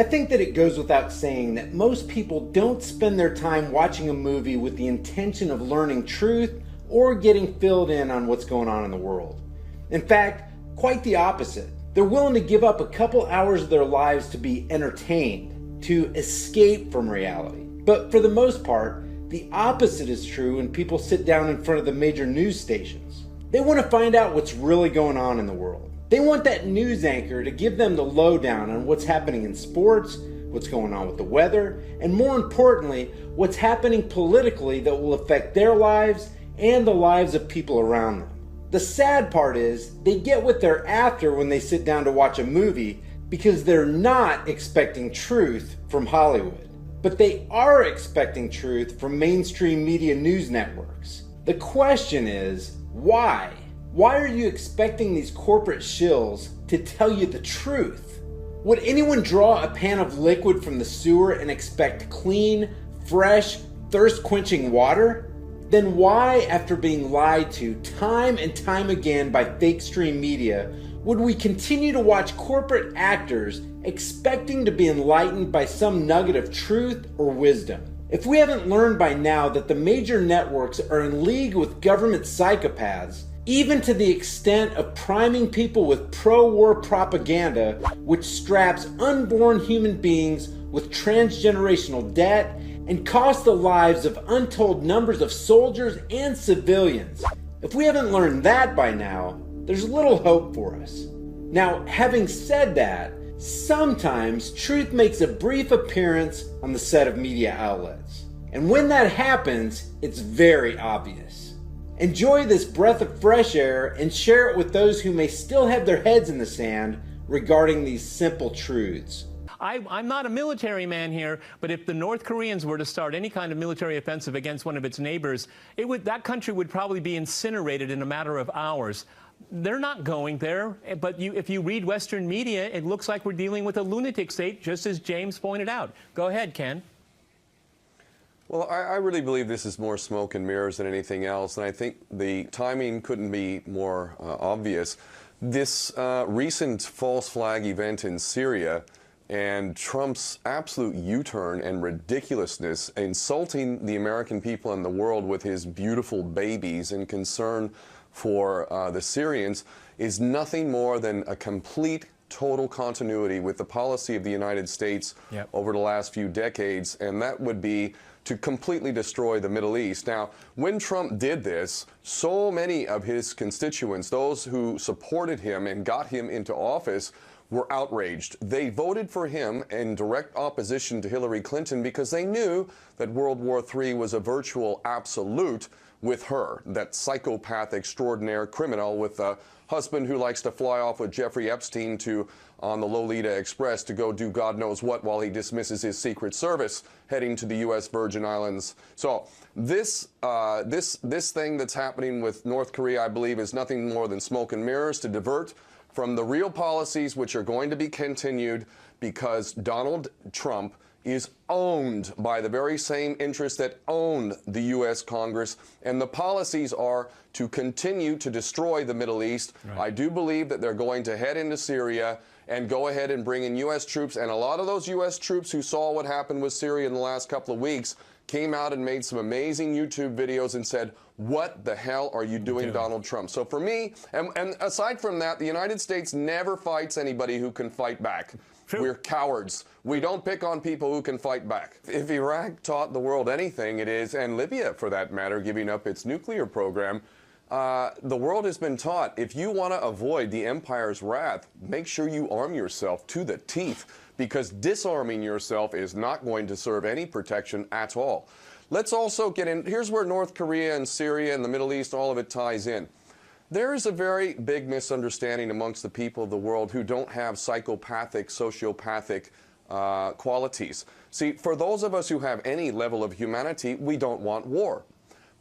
I think that it goes without saying that most people don't spend their time watching a movie with the intention of learning truth or getting filled in on what's going on in the world. In fact, quite the opposite. They're willing to give up a couple hours of their lives to be entertained, to escape from reality. But for the most part, the opposite is true when people sit down in front of the major news stations. They want to find out what's really going on in the world. They want that news anchor to give them the lowdown on what's happening in sports, what's going on with the weather, and more importantly, what's happening politically that will affect their lives and the lives of people around them. The sad part is they get what they're after when they sit down to watch a movie because they're not expecting truth from Hollywood. But they are expecting truth from mainstream media news networks. The question is, why? Why are you expecting these corporate shills to tell you the truth? Would anyone draw a pan of liquid from the sewer and expect clean, fresh, thirst-quenching water? Then why, after being lied to time and time again by fake stream media, would we continue to watch corporate actors expecting to be enlightened by some nugget of truth or wisdom? If we haven't learned by now that the major networks are in league with government psychopaths, even to the extent of priming people with pro-war propaganda, which straps unborn human beings with transgenerational debt and costs the lives of untold numbers of soldiers and civilians. If we haven't learned that by now, there's little hope for us. Now, having said that, sometimes truth makes a brief appearance on the set of media outlets. And when that happens, it's very obvious. Enjoy this breath of fresh air and share it with those who may still have their heads in the sand regarding these simple truths. I'm not a military man here, but if the North Koreans were to start any kind of military offensive against one of its neighbors, that country would probably be incinerated in a matter of hours. They're not going there, but if you read Western media, it looks like we're dealing with a lunatic state, just as James pointed out. Go ahead, Ken. Well, I really believe this is more smoke and mirrors than anything else, and I think the timing couldn't be more obvious. This recent false flag event in Syria and Trump's absolute U-turn and ridiculousness, insulting the American people and the world with his beautiful babies and concern for the Syrians, is nothing more than a complete total continuity with the policy of the United States over the last few decades, and that would be to completely destroy the Middle East. Now, when Trump did this, so many of his constituents, those who supported him and got him into office, were outraged. They voted for him in direct opposition to Hillary Clinton because they knew that World War III was a virtual absolute with her, that psychopath extraordinaire criminal with a husband who likes to fly off with Jeffrey Epstein on the Lolita Express to go do God knows what while he dismisses his Secret Service heading to the U.S. Virgin Islands. So this thing that's happening with North Korea, I believe, is nothing more than smoke and mirrors to divert from the real policies which are going to be continued because Donald Trump is owned by the very same interests that own the U.S. Congress, and the policies are to continue to destroy the Middle East. Right. I do believe that they're going to head into Syria and go ahead and bring in U.S. troops, and a lot of those U.S. troops who saw what happened with Syria in the last couple of weeks came out and made some amazing YouTube videos and said, what the hell are you doing, Donald Trump? So for me, and aside from that, the United States never fights anybody who can fight back. True. We're cowards. We don't pick on people who can fight back. If Iraq taught the world anything, it is, and Libya for that matter, giving up its nuclear program, the world has been taught, if you want to avoid the empire's wrath, make sure you arm yourself to the teeth, because disarming yourself is not going to serve any protection at all. Let's also get in, here's where North Korea and Syria and the Middle East, all of it ties in. There is a very big misunderstanding amongst the people of the world who don't have psychopathic, sociopathic qualities. See, for those of us who have any level of humanity, we don't want war.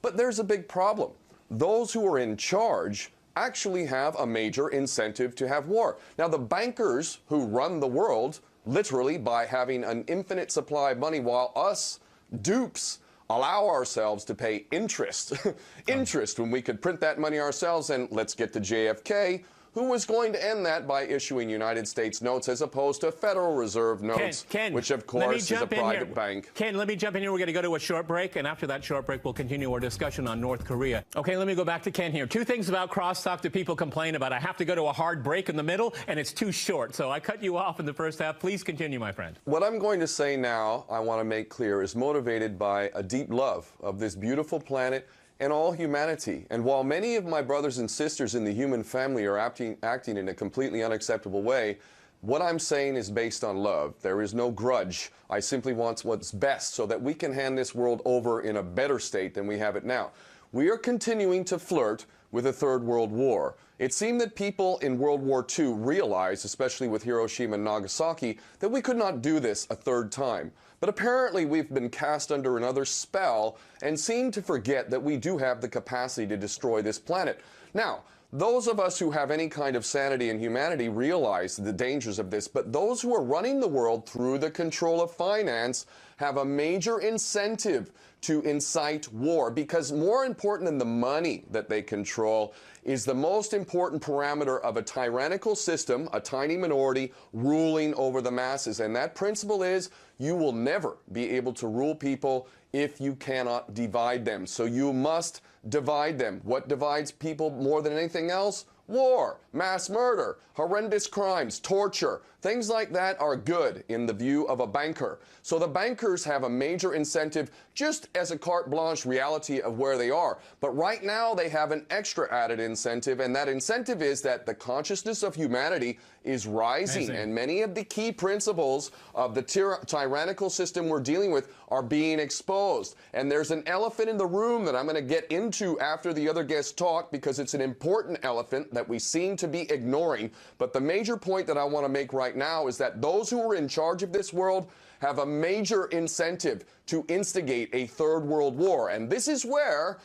But there's a big problem. Those who are in charge actually have a major incentive to have war. Now, the bankers who run the world, literally by having an infinite supply of money, while us dupes allow ourselves to pay interest, interest when we could print that money ourselves. And let's get to JFK, who was going to end that by issuing United States notes as opposed to Federal Reserve notes, Ken, which of course is a private bank. Ken, let me jump in here. We're going to go to a short break, and after that short break, we'll continue our discussion on North Korea. Okay, let me go back to Ken here. Two things about crosstalk that people complain about. I have to go to a hard break in the middle, and it's too short. So I cut you off in the first half. Please continue, my friend. What I'm going to say now, I want to make clear, is motivated by a deep love of this beautiful planet and all humanity. And while many of my brothers and sisters in the human family are acting in a completely unacceptable way, what I'm saying is based on love. There is no grudge. I simply want what's best so that we can hand this world over in a better state than we have it now. We are continuing to flirt with a third world war. It seemed that people in World War II realized, especially with Hiroshima and Nagasaki, that we could not do this a third time. But apparently we've been cast under another spell and seem to forget that we do have the capacity to destroy this planet. Now, those of us who have any kind of sanity and humanity realize the dangers of this, but those who are running the world through the control of finance have a major incentive to incite war, because more important than the money that they control is the most important parameter of a tyrannical system, a tiny minority ruling over the masses. And that principle is you will never be able to rule people if you cannot divide them. So you must divide them. What divides people more than anything else? War, mass murder, horrendous crimes, torture. Things like that are good in the view of a banker. So the bankers have a major incentive just as a carte blanche reality of where they are. But right now they have an extra added incentive, and that incentive is that the consciousness of humanity is rising. And many of the key principles of the tyrannical system we're dealing with are being exposed. And there's an elephant in the room that I'm going to get into after the other guests talk, because it's an important elephant that we seem to be ignoring. But the major point that I want to make right now is that those who are in charge of this world have a major incentive to instigate a third world war. And this is where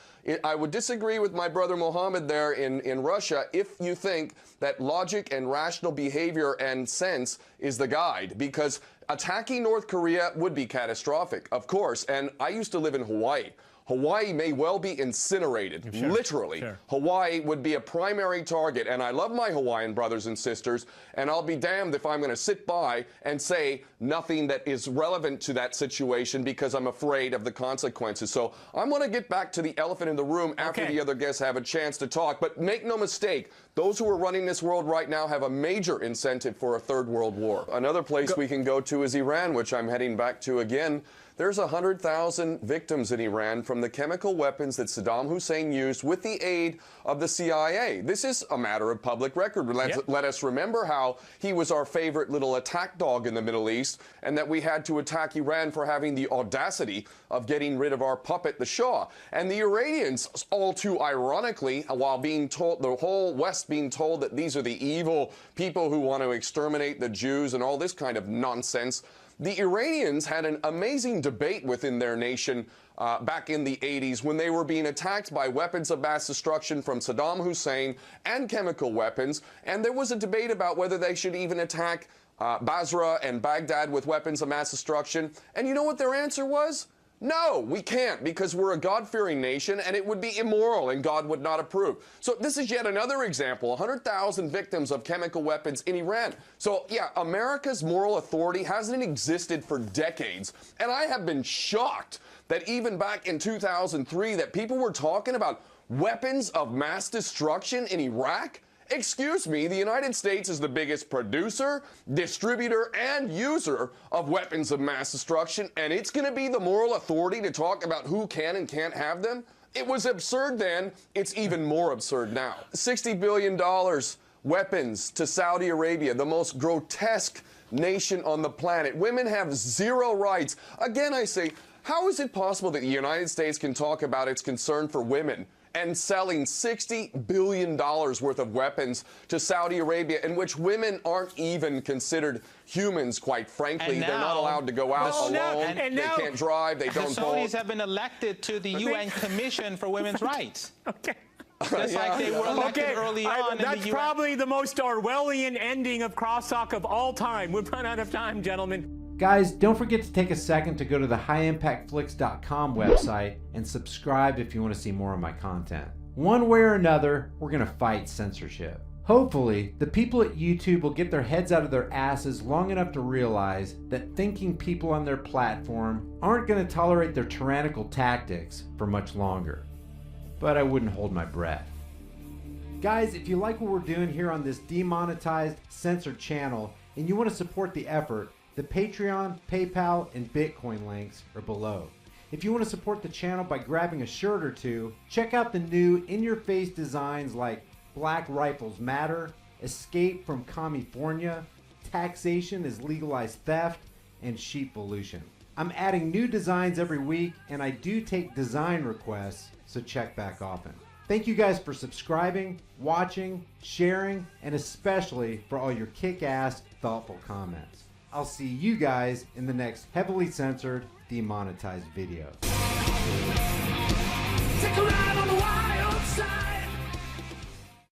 I would disagree with my brother Mohammed there in Russia if you think that logic and rational behavior and sense is the guide, because attacking North Korea would be catastrophic, of course. And I used to live in Hawaii. Hawaii may well be incinerated, literally. Hawaii would be a primary target, and I love my Hawaiian brothers and sisters, and I'll be damned if I'm going to sit by and say nothing that is relevant to that situation because I'm afraid of the consequences. So I'm going to get back to the elephant in the room after the other guests have a chance to talk. But make no mistake, those who are running this world right now have a major incentive for a third world war. Another place we can go to is Iran, which I'm heading back to again. There's 100,000 victims in Iran from the chemical weapons that Saddam Hussein used with the aid of the CIA. This is a matter of public record. Let us remember how he was our favorite little attack dog in the Middle East, and that we had to attack Iran for having the audacity of getting rid of our puppet, the Shah. And the Iranians, all too ironically, while being told, the whole West being told that these are the evil people who want to exterminate the Jews and all this kind of nonsense, the Iranians had an amazing debate within their nation back in the 80s when they were being attacked by weapons of mass destruction from Saddam Hussein and chemical weapons. And there was a debate about whether they should even attack Basra and Baghdad with weapons of mass destruction. And you know what their answer was? No, we can't, because we're a God-fearing nation, and it would be immoral, and God would not approve. So this is yet another example, 100,000 victims of chemical weapons in Iran. So, yeah, America's moral authority hasn't existed for decades, and I have been shocked that even back in 2003 that people were talking about weapons of mass destruction in Iraq. Excuse me, the United States is the biggest producer, distributor, and user of weapons of mass destruction, and it's going to be the moral authority to talk about who can and can't have them? It was absurd then. It's even more absurd now. $60 billion weapons to Saudi Arabia, the most grotesque nation on the planet. Women have zero rights. Again, I say, how is it possible that the United States can talk about its concern for women and selling $60 billion worth of weapons to Saudi Arabia, in which women aren't even considered humans, quite frankly? They're not allowed to go out alone. They can't drive. They don't vote. The Saudis have been elected to the UN Commission for Women's Rights. Just like they were elected early on. That's probably the most Orwellian ending of crosstalk of all time. We've run out of time, gentlemen. Guys, don't forget to take a second to go to the highimpactflix.com website and subscribe if you want to see more of my content. One way or another, we're going to fight censorship. Hopefully, the people at YouTube will get their heads out of their asses long enough to realize that thinking people on their platform aren't going to tolerate their tyrannical tactics for much longer. But I wouldn't hold my breath. Guys, if you like what we're doing here on this demonetized, censored channel, and you want to support the effort, the Patreon, PayPal, and Bitcoin links are below. If you want to support the channel by grabbing a shirt or two, check out the new in-your-face designs like Black Rifles Matter, Escape from California, Taxation is Legalized Theft, and Sheepvolution. I'm adding new designs every week, and I do take design requests, so check back often. Thank you guys for subscribing, watching, sharing, and especially for all your kick-ass, thoughtful comments. I'll see you guys in the next heavily censored, demonetized video.